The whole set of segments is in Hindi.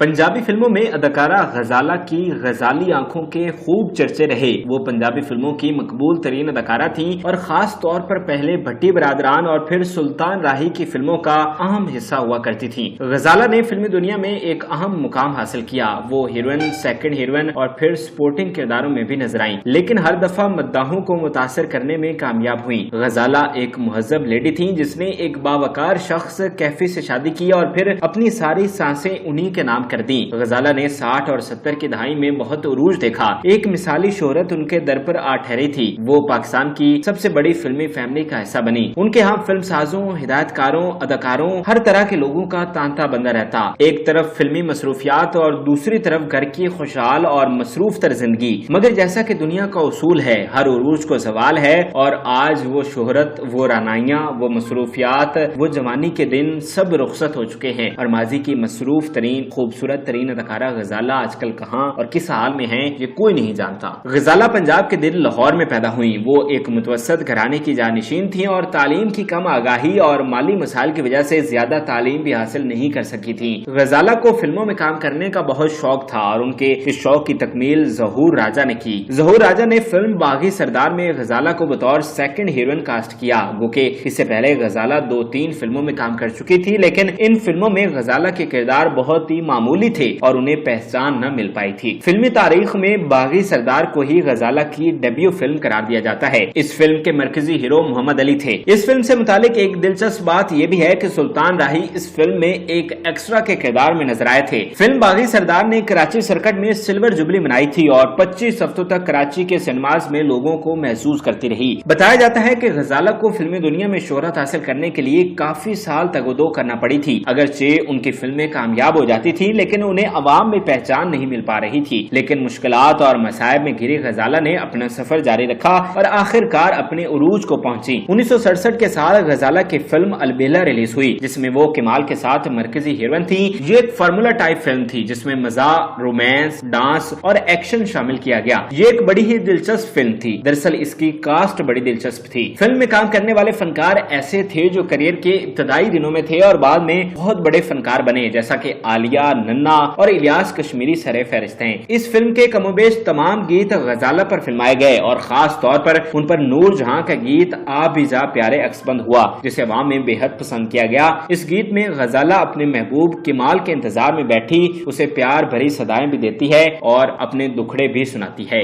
पंजाबी फिल्मों में अदाकारा गजाला की गजाली आंखों के खूब चर्चे रहे। वो पंजाबी फिल्मों की मकबूल तरीन अदाकारा थी और खास तौर पर पहले भट्टी बरादरान और फिर सुल्तान राही की फिल्मों का अहम हिस्सा हुआ करती थी। गजाला ने फिल्मी दुनिया में एक अहम मुकाम हासिल किया। वो हीरोइन, सेकंड हीरोइन और फिर सपोर्टिंग किरदारों में भी नजर आई, लेकिन हर दफा मद्दाहों को मुतासर करने में कामयाब हुई। गजाला एक मुहज्जब लेडी थी जिसने एक बावकार शख्स कैफी से शादी की और फिर अपनी सारी सांसें उन्हीं के नाम कर दी। गजाला ने 60 और 70 की दहाई में बहुत उरूज देखा। एक मिसाली शोहरत उनके दर पर आ ठहरी थी। वो पाकिस्तान की सबसे बड़ी फिल्मी फैमिली का हिस्सा बनी। उनके यहाँ फिल्म साजों, हिदायतकारों, अदाकारों, हर तरह के लोगों का तांता बंदा रहता। एक तरफ फिल्मी मसरूफियात और दूसरी तरफ घर की खुशहाल और मसरूफ तर जिंदगी। मगर जैसा कि दुनिया का उसूल है, हर उरूज को सवाल है और आज वो शोहरत, वो रानाइयां, वो मसरूफियात, वो जवानी के दिन सब रुखसत हो चुके हैं और माजी की मसरूफ तरीन, खूबसूरत तरीन अदाकारा गजाला आजकल कहां और किस हाल में है ये कोई नहीं जानता। गजाला पंजाब के दिल लाहौर में पैदा हुई। वो एक मुतवस्सत घराने की जानशीन थी और तालीम की कम आगाही और माली मसाइल की वजह से ज्यादा तालीम भी हासिल नहीं कर सकी थी। गजाला को फिल्मों में काम करने का बहुत शौक था और उनके इस शौक की तकमील ज़हूर राजा ने की। ज़हूर राजा ने फिल्म बागी सरदार में गजाला को बतौर सेकंड हीरोइन कास्ट किया। वो के इससे पहले गजाला 2-3 फिल्मों में काम कर चुकी थी, लेकिन इन फिल्मों में गजाला के किरदार बहुत ही मामूली थे और उन्हें पहचान न मिल पाई थी। फिल्मी तारीख में बागी सरदार को ही गजाला की डेब्यू फिल्म करार दिया जाता है। इस फिल्म के मरकजी हीरो मोहम्मद अली थे। इस फिल्म से मुतालिक एक दिलचस्प बात यह भी है कि सुल्तान राही इस फिल्म में एक एक्स्ट्रा के किरदार में नजर आए थे। फिल्म बागी सरदार ने कराची सर्किट में सिल्वर जुबली मनाई थी और 25 हफ्तों तक कराची के सिनेमाज में लोगों को महसूस करती रही। बताया जाता है कि गजाला को फिल्मी दुनिया में शोहरत हासिल करने के लिए काफी साल तगदो करना पड़ी थी। अगरचे उनकी फिल्में कामयाब हो जाती थी, लेकिन उन्हें अवाम में पहचान नहीं मिल पा रही थी। लेकिन मुश्किलात और मसाइब में घिरी गजाला ने अपना सफर जारी रखा और आखिरकार अपने उरूज को पहुंची। 1967 के साल गजाला की फिल्म अलबेला रिलीज हुई, जिसमें वो कमाल के साथ मरकजी हीरोइन थी। ये एक फार्मूला टाइप फिल्म थी जिसमें मजा, रोमांस, डांस और एक्शन शामिल किया गया। ये एक बड़ी ही दिलचस्प फिल्म थी। दरअसल इसकी कास्ट बड़ी दिलचस्प थी। फिल्म में काम करने वाले फनकार ऐसे थे जो करियर के इब्तदाई दिनों में थे और बाद में बहुत बड़े फनकार बने, जैसा कि आलिया, नन्ना और इलियास कश्मीरी सरे फहरिस्त हैं। इस फिल्म के कमोबेश तमाम गीत गजाला पर फिल्माए गए और खास तौर पर उन पर नूर जहां का गीत आ भी जा प्यारे अक्सबंद हुआ, जिसे अवाम में बेहद पसंद किया गया। इस गीत में गजाला अपने महबूब कमाल के इंतजार में बैठी उसे प्यार भरी सदाएं भी देती है और अपने दुखड़े भी सुनाती है।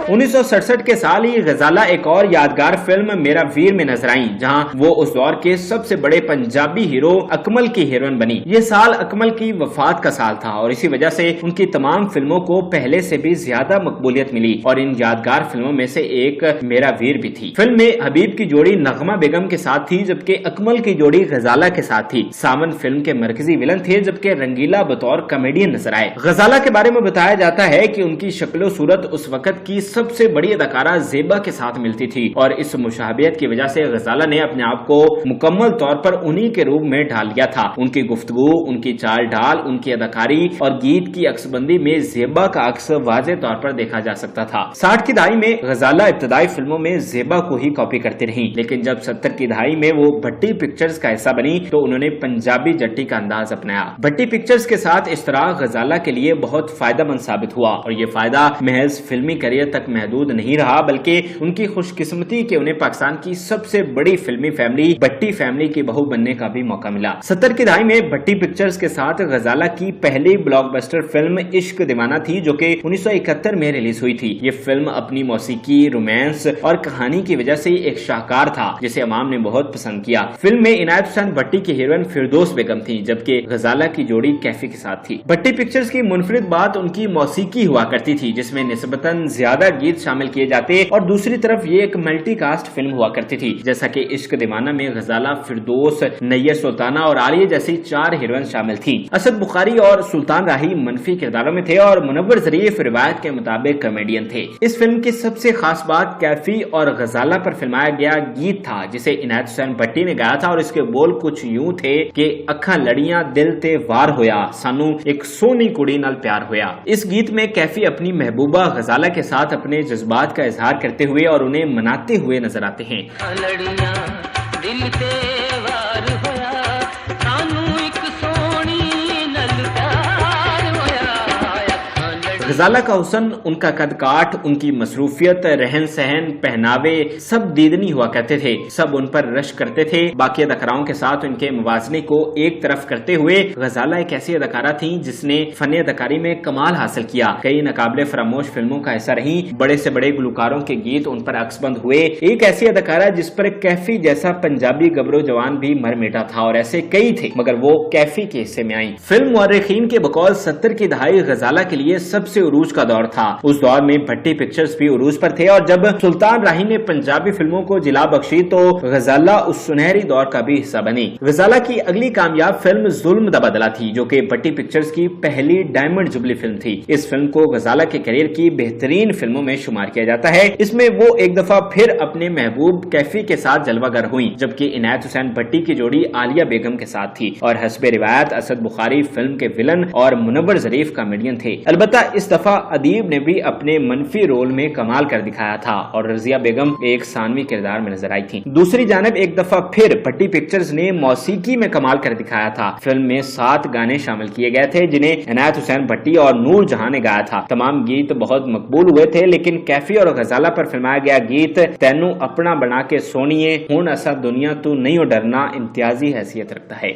1967 के साल ही गजाला एक और यादगार फिल्म मेरा वीर में नजर आई, जहां वो उस दौर के सबसे बड़े पंजाबी हीरो अकमल की हीरोइन बनी। ये साल अकमल की वफात का साल था और इसी वजह से उनकी तमाम फिल्मों को पहले से भी ज्यादा मकबूलियत मिली और इन यादगार फिल्मों में से एक मेरा वीर भी थी। फिल्म में हबीब की जोड़ी नगमा बेगम के साथ थी, जबकि अकमल की जोड़ी गजाला के साथ थी। सावन फिल्म के मरकजी विलन थे, जबकि रंगीला बतौर कॉमेडियन नजर आए। गजाला के बारे में बताया जाता है कि उनकी शक्लो सूरत उस वक्त की सबसे बड़ी अदाकारा ज़ेबा के साथ मिलती थी और इस मुशाहबियत की वजह से गजाला ने अपने आप को मुकम्मल तौर पर उन्हीं के रूप में ढाल लिया था। उनकी गुफ्तगू, उनकी चाल ढाल, उनकी अदाकारी और गीत की अक्सबंदी में ज़ेबा का अक्स वाज़े तौर पर देखा जा सकता था। 60 की दहाई में गजाला इब्तदाई फिल्मों में ज़ेबा को ही कॉपी करती रही, लेकिन जब 70 की दहाई में वो भट्टी पिक्चर्स का हिस्सा बनी तो उन्होंने पंजाबी जट्टी का अंदाज अपनाया। भट्टी पिक्चर्स के साथ इश्तराक गजाला के लिए बहुत फायदेमंद साबित हुआ और ये फायदा महज फिल्मी करियर तक महदूद नहीं रहा, बल्कि उनकी खुशकिस्मती के उन्हें पाकिस्तान की सबसे बड़ी फिल्मी फैमिली भट्टी फैमिली की बहू बनने का भी मौका मिला। 70 की दहाई में भट्टी पिक्चर्स के साथ गजाला की पहली ब्लॉकबस्टर फिल्म इश्क दीवाना थी, जो कि 1971 में रिलीज हुई थी। ये फिल्म अपनी मौसीकी, रोमांस और कहानी की वजह से एक शाहकार था, जिसे अवाम ने बहुत पसंद किया। फिल्म में इनायत हुसैन भट्टी की हीरोइन फिरदौस बेगम थी, जबकि गजाला की जोड़ी कैफी के साथ थी। भट्टी पिक्चर्स की मुनफरिद बात उनकी मौसीकी हुआ करती थी, जिसमें निस्बतन ज्यादा गीत शामिल किए जाते और दूसरी तरफ ये एक मल्टी कास्ट फिल्म हुआ करती थी, जैसा कि इश्क दीवाना में गजाला, फिरदौस, नैयर सुल्ताना और आलिया जैसी 4 हीरोइन शामिल थी। असद बुखारी और सुल्तान राही मनफी किरदारों में थे और मुनव्वर ज़रीफ रिवायत के मुताबिक कॉमेडियन थे। इस फिल्म की सबसे खास बात कैफी और गजाला पर फिल्माया गया गीत था, जिसे इनायत हुसैन भट्टी ने गाया था और इसके बोल कुछ यूं थे कि अखा लड़ियां दिल ते वार होया, सानू एक सोनी कुड़ी नाल प्यार होया। इस गीत में कैफी अपनी महबूबा गजाला के साथ अपने जज्बात का इजहार करते हुए और उन्हें मनाते हुए नजर आते हैं। गजाला का हुस्न, उनका कद काठ, उनकी मसरूफियत, रहन सहन, पहनावे सब दीदनी हुआ करते थे। सब उन पर रश करते थे। बाकी अदाकाराओं के साथ उनके मुवाजने को एक तरफ करते हुए गजाला एक ऐसी अदाकारा थी जिसने फन अदाकारी में कमाल हासिल किया। कई नाकाबिले फरामोश फिल्मों का हिस्सा रही। बड़े से बड़े गुलकारों के गीत उन पर अक्सबंद हुए। एक ऐसी अदाकारा जिस पर कैफी जैसा पंजाबी गबरो जवान भी मर मिटा था, और ऐसे कई थे, मगर वो कैफी के हिस्से में आई। फिल्म मुअर्रिखीन के बकौल 70 की दहाई गजाला के लिए सबसे उरूज का दौर था। उस दौर में भट्टी पिक्चर्स भी उरूज पर थे, और जब सुल्तान राही ने पंजाबी फिल्मों को जिला बख्शी तो गजाला उस सुनहरी दौर का भी हिस्सा बनी। गजाला की अगली कामयाब फिल्म जुल्म दा बदला थी, जो कि भट्टी पिक्चर्स की पहली डायमंड जुबली फिल्म थी। इस फिल्म को गजाला के करियर की बेहतरीन फिल्मों में शुमार किया जाता है। इसमें वो एक दफा फिर अपने महबूब कैफी के साथ जलवागर हुई, जबकि इनायत हुसैन भट्टी की जोड़ी आलिया बेगम के साथ थी, और हस्बे रिवायत असद बुखारी फिल्म के विलन और मुनव्वर जरीफ कॉमेडियन थे। अलबत्ता इस दफा अदीब ने भी अपने मनफी रोल में कमाल कर दिखाया था, और रजिया बेगम एक सानवी किरदार में नजर आई थी। दूसरी जानब एक दफा फिर भट्टी पिक्चर्स ने मौसीकी में कमाल कर दिखाया था। फिल्म में 7 गाने शामिल किए गए थे, जिन्हें इनायत हुसैन भट्टी और नूर जहां ने गाया था। तमाम गीत बहुत मकबूल हुए थे, लेकिन कैफी और गजाला पर फिल्माया गया गीत तैनू अपना बना के सोनिए हुण असा दुनिया तू नहीं हो डरना इम्तियाजी हैसियत रखता है।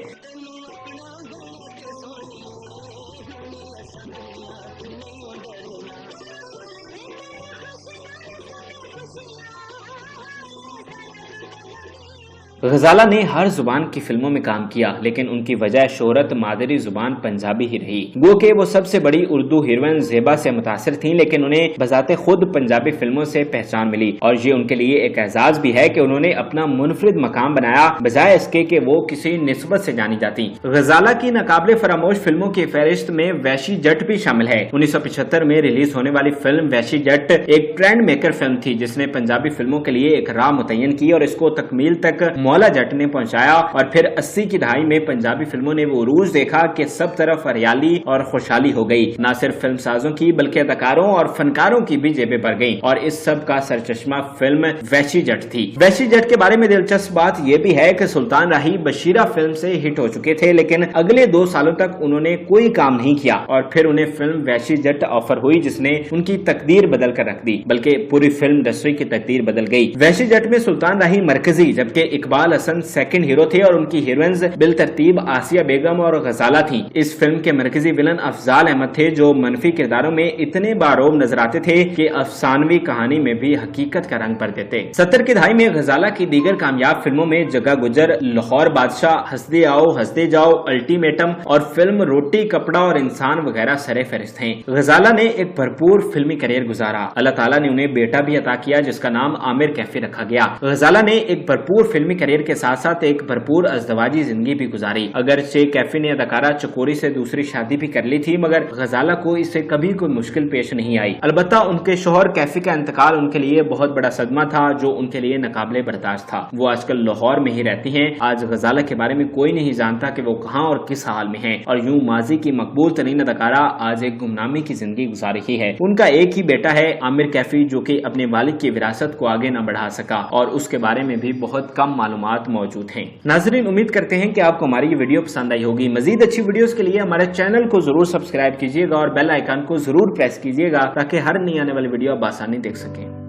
गजाला ने हर जुबान की फिल्मों में काम किया, लेकिन उनकी वजह शोहरत मादरी जुबान पंजाबी ही रही। वो के वो सबसे बड़ी उर्दू हीरोइन ज़ेबा से मुतासिर थीं, लेकिन उन्हें बजाते खुद पंजाबी फिल्मों से पहचान मिली, और ये उनके लिए एक एजाज भी है कि उन्होंने अपना मुनफरिद मकाम बनाया, बजाय इसके कि वो किसी निस्बत से जानी जाती। गजाला की नाकाबिले फरामोश फिल्मों की फहरिस्त में वैशी जट भी शामिल है। 1975 में रिलीज होने वाली फिल्म वैशी जट एक ट्रेंड मेकर फिल्म थी, जिसने पंजाबी फिल्मों के लिए एक राह मुतय्यन की और इसको तकमील तक मौला जट ने पहुंचाया। और फिर 80 की दहाई में पंजाबी फिल्मों ने वो उरूज देखा कि सब तरफ हरियाली और खुशहाली हो गई। न सिर्फ फिल्म साजों की बल्कि अदाकारों और फनकारों की भी जेबें भर गईं, और इस सब का सरचश्मा फिल्म वैशी जट थी। वैशी जट के बारे में दिलचस्प बात यह भी है कि सुल्तान राही बशीरा फिल्म से हिट हो चुके थे, लेकिन अगले 2 सालों तक उन्होंने कोई काम नहीं किया, और फिर उन्हें फिल्म वैशी जट ऑफर हुई, जिसने उनकी तकदीर बदल कर रख दी, बल्कि पूरी फिल्म इंडस्ट्री की तकदीर बदल गई। वैशी जट में सुल्तान राही मरकजी, जबकि इकबाल हसन सेकंड हीरो थे, और उनकी हीरोइंस बिल तरतीब आसिया बेगम और गजाला थी। इस फिल्म के मरकजी विलन अफजाल अहमद थे, जो मनफी किरदारों में इतने बारोब नजर आते थे कि अफसानवी कहानी में भी हकीकत का रंग भर देते। 70 की दहाई में गजाला की दीगर कामयाब फिल्मों में जग्गा गुजर, लाहौर बादशाह, हंसदे आओ हंसदे जाओ, अल्टीमेटम और फिल्म रोटी कपड़ा और इंसान वगैरह सरे फहरिस्त हैं। गजाला ने एक भरपूर फिल्मी करियर गुजारा। अल्लाह ताला ने उन्हें बेटा भी अता किया, जिसका नाम आमिर कैफी रखा गया। गजाला ने एक भरपूर फिल्मी करियर के साथ साथ एक भरपूर अज़दवाजी जिंदगी भी गुजारी। अगरचे कैफी ने अदाकारा चकोरी से दूसरी शादी भी कर ली थी, मगर गजाला को इससे कभी कोई मुश्किल पेश नहीं आई। अलबत्ता उनके शोहर कैफी का इंतकाल उनके लिए बहुत बड़ा सदमा था, जो उनके लिए नाकाबिले बर्दाश्त था। वो आजकल लाहौर में ही रहती हैं। आज गजाला के बारे में कोई नहीं जानता कि वो कहाँ और किस हाल में हैं, और यूं माजी की मकबूल तरीन अदाकारा आज एक गुमनामी की जिंदगी गुजार रही है। उनका एक ही बेटा है आमिर कैफी, जो कि अपने वालिद की विरासत को आगे न बढ़ा सका, और उसके बारे में भी बहुत कम मालूमात मौजूद हैं। नाज़रीन, उम्मीद करते हैं कि आपको हमारी ये वीडियो पसंद आई होगी। मजीद अच्छी वीडियोस के लिए हमारे चैनल को जरूर सब्सक्राइब कीजिएगा और बेल आइकन को जरूर प्रेस कीजिएगा, ताकि हर नई आने वाली वीडियो आप आसानी देख सकें।